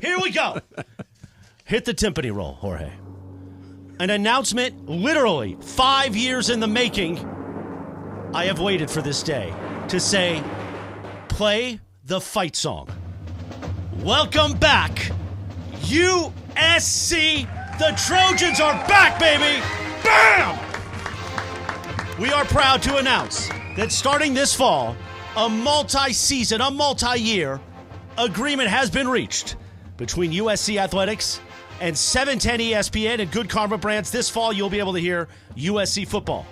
Here we go. Hit the timpani roll, Jorge. An announcement literally 5 years in the making. I have waited for this day to say, play the fight song. Welcome back, USC. The Trojans are back, baby. Bam! We are proud to announce that starting this fall, a multi-season, a multi-year agreement has been reached between USC Athletics and 710 ESPN and Good Karma Brands. This fall, you'll be able to hear USC Football,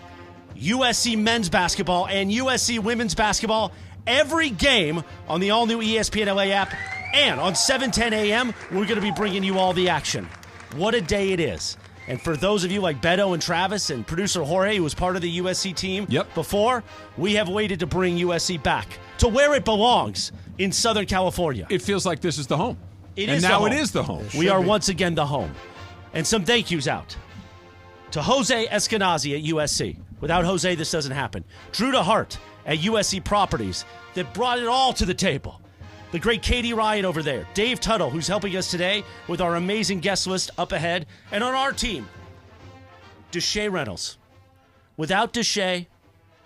USC Men's Basketball, and USC Women's Basketball every game on the all-new ESPN LA app. And on 710 AM, we're going to be bringing you all the action. What a day it is. And for those of you like Beto and Travis and producer Jorge, who was part of the USC team before, we have waited to bring USC back to where it belongs in Southern California. It feels like this is the home. It is the home. We are once again the home. And some thank yous out to Jose Eskenazi at USC. Without Jose, this doesn't happen. Drew DeHart at USC Properties that brought it all to the table. The great Katie Ryan over there. Dave Tuttle, who's helping us today with our amazing guest list up ahead. And on our team, Deshae Reynolds. Without Deshae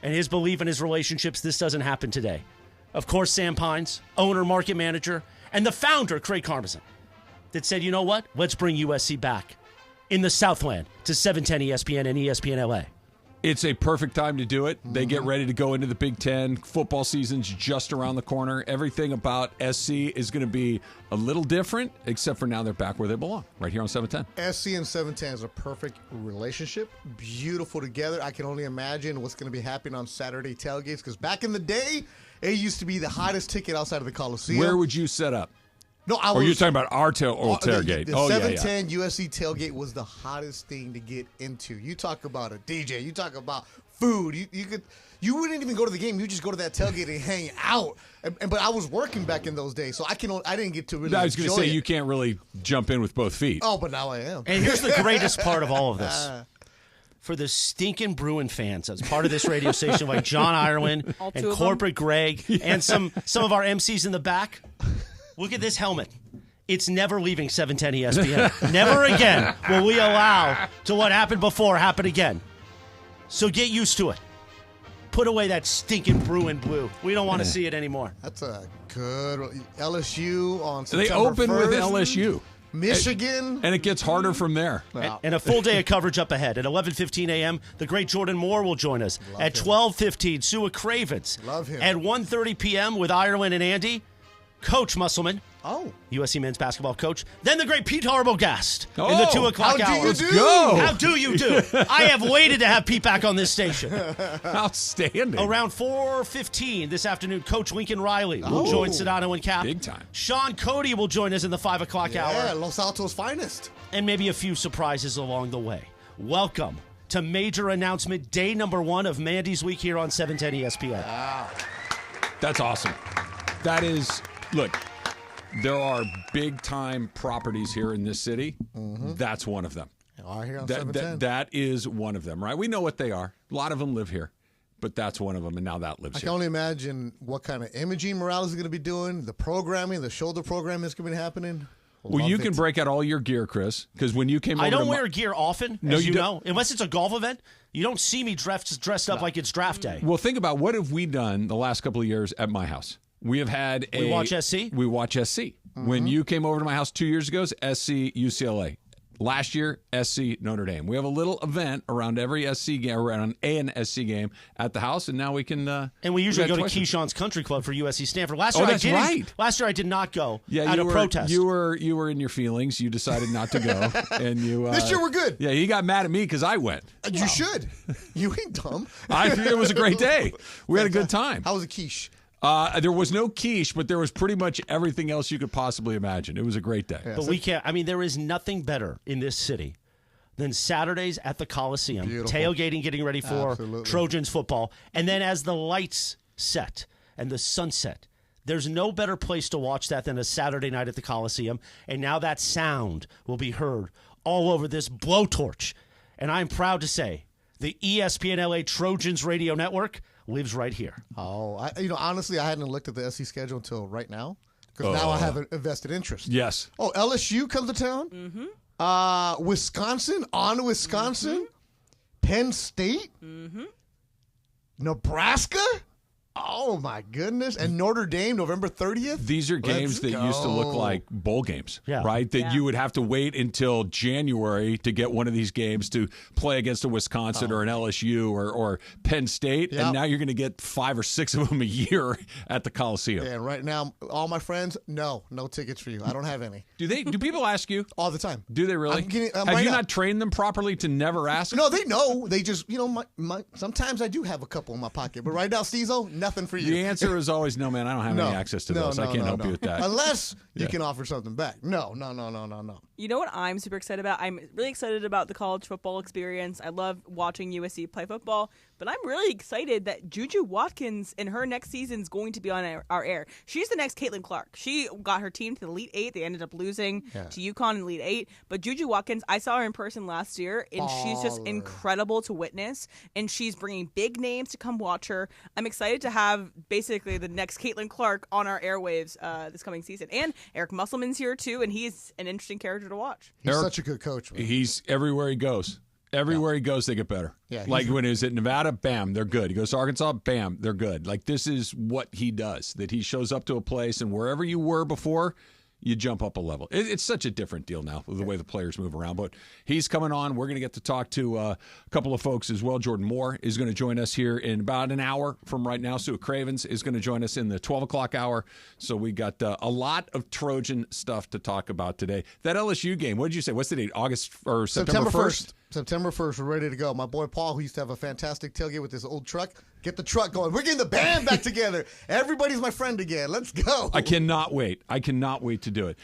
and his belief in his relationships, this doesn't happen today. Of course, Sam Pines, owner, market manager, and the founder, Craig Karmazin, that said, you know what? Let's bring USC back in the Southland to 710 ESPN and ESPN LA. It's a perfect time to do it. They get ready to go into the Big Ten. Football season's just around the corner. Everything about SC is going to be a little different, except for now they're back where they belong, right here on 710. SC and 710 is a perfect relationship. Beautiful together. I can only imagine what's going to be happening on Saturday tailgates, because back in the day, it used to be the hottest ticket outside of the Coliseum. Were you set up? No, I was. Or you're talking about our tailgate. The 710 USC tailgate was the hottest thing to get into. You talk about a DJ. You talk about food. You wouldn't even go to the game. You just go to that tailgate and hang out. But I was working back in those days, so I didn't get to really. I was going to say it. you can't really jump in with both feet. Oh, but now I am. And here's the greatest part of all of this. For the stinking Bruin fans, as part of this radio station, like John Ireland and Corporate Greg and some of our MCs in the back. Look at this helmet. It's never leaving 710 ESPN. Never again will we allow to what happened before happen again. So get used to it. Put away that stinking Bruin blue. We don't want to see it anymore. That's a good LSU on September They open 1st. with LSU. Michigan. And it gets harder from there. And a full day of coverage up ahead. At 11:15 a.m., the great Jordan Moore will join us. At 12:15, Sua Cravens. Love him. At 1:30 p.m. with Ireland and Andy, Coach Musselman. Oh. USC men's basketball coach. Then the great Pete Arbogast in the 2 o'clock hour. Let's go. How do you do? I have waited to have Pete back on this station. Outstanding. Around 4:15 this afternoon, Coach Lincoln Riley will join Sedano and Cap. Big time. Sean Cody will join us in the 5 o'clock hour. Yeah, Los Altos' finest. And maybe a few surprises along the way. Welcome to major announcement day number 1 of Mandy's Week here on 710 ESPN. Wow. That's awesome. That is, look, there are big-time properties here in this city. Mm-hmm. That's one of them. All right, here on 710. That is one of them, right? We know what they are. A lot of them live here, but that's one of them, and now that lives I here. can only imagine what kind of imaging Morales is going to be doing, the programming, the shoulder program is going to be happening. Well, you can break out all your gear, Chris, because when you came over I don't wear gear often, No, as you you don't. know. Unless it's a golf event, you don't see me dressed up like it's draft day. Well, think about what have we done the last couple of years at my house. We have had We watch SC? We watch SC. When you came over to my house 2 years ago, it was SC UCLA. Last year, SC Notre Dame. We have a little event around every SC game, around an SC game at the house, and now we can. And we usually go to Keyshawn's Country Club for USC Stanford. Last year that's I didn't. right. Last year I did not go. Yeah, out of protest. You were in your feelings. You decided not to go, and you. This year we're good. Yeah, he got mad at me because I went. You should. You ain't dumb. It was a great day. We had a good time. How was the quiche? There was no quiche, but there was pretty much everything else you could possibly imagine. It was a great day. Yeah, but we can't. I mean, there is nothing better in this city than Saturdays at the Coliseum, Beautiful. tailgating, getting ready for Absolutely. Trojans football, and then as the lights set and the sunset, there's no better place to watch that than a Saturday night at the Coliseum. And now that sound will be heard all over this blowtorch. And I'm proud to say the ESPN LA Trojans radio network lives right here. Oh, honestly, I hadn't looked at the SC schedule until right now. because now I have a vested interest. Yes. Oh, LSU comes to town? Mm-hmm. Wisconsin, on Wisconsin? Mm-hmm. Penn State? Mm-hmm. Nebraska? Oh, my goodness. And Notre Dame, November 30th? These are games that used to look like bowl games, right? That you would have to wait until January to get one of these games to play against a Wisconsin or an LSU or Penn State. Yep. And now you're going to get 5 or 6 of them a year at the Coliseum. Yeah, right now, all my friends, no tickets for you. I don't have any. Do people ask you? All the time. Do they really? Have you not trained them properly to never ask? No, they know. They just, sometimes I do have a couple in my pocket. But right now, Steezo, nothing for you. The answer is always no, man. I don't have any access to those. I can't help you with that. Unless you can offer something back. No. You know what I'm super excited about? I'm really excited about the college football experience. I love watching USC play football, but I'm really excited that Juju Watkins in her next season is going to be on our air. She's the next Caitlin Clark. She got her team to the Elite Eight. They ended up losing to UConn in Elite Eight. But Juju Watkins, I saw her in person last year, and she's just incredible to witness. And she's bringing big names to come watch her. I'm excited to have basically the next Caitlin Clark on our airwaves this coming season. And Eric Musselman's here too, and he's an interesting character to watch. He's such a good coach, man. He's everywhere he goes. Everywhere he goes, they get better. Yeah, like when he was at Nevada, bam, they're good. He goes to Arkansas, bam, they're good. Like this is what he does, that he shows up to a place and wherever you were before, you jump up a level. It's such a different deal now with the way the players move around. But he's coming on. We're going to get to talk to a couple of folks as well. Jordan Moore is going to join us here in about an hour from right now. Sue Cravens is going to join us in the 12 o'clock hour. So we got a lot of Trojan stuff to talk about today. That LSU game, what did you say? What's the date? August or September 1st? September 1st, we're ready to go. My boy Paul, who used to have a fantastic tailgate with his old truck, get the truck going. We're getting the band back together. Everybody's my friend again. Let's go. I cannot wait. I cannot wait to do it.